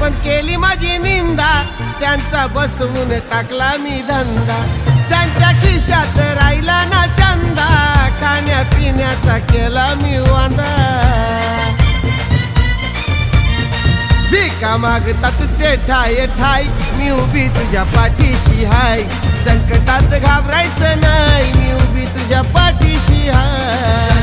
पण केली माझी निंदा, त्यांचा बसवून टाकला मी धंदा. त्यांच्या खिशात राहिला ना चंदा, खाण्या पिण्याचा केला मी वांदा. भिका मागतात ते ठाय ठाय, मी उभी तुझ्या पाठीशी हाय. संकटात घाबरायचं नाही, मी उभी तुझ्या पाठीशी हाय.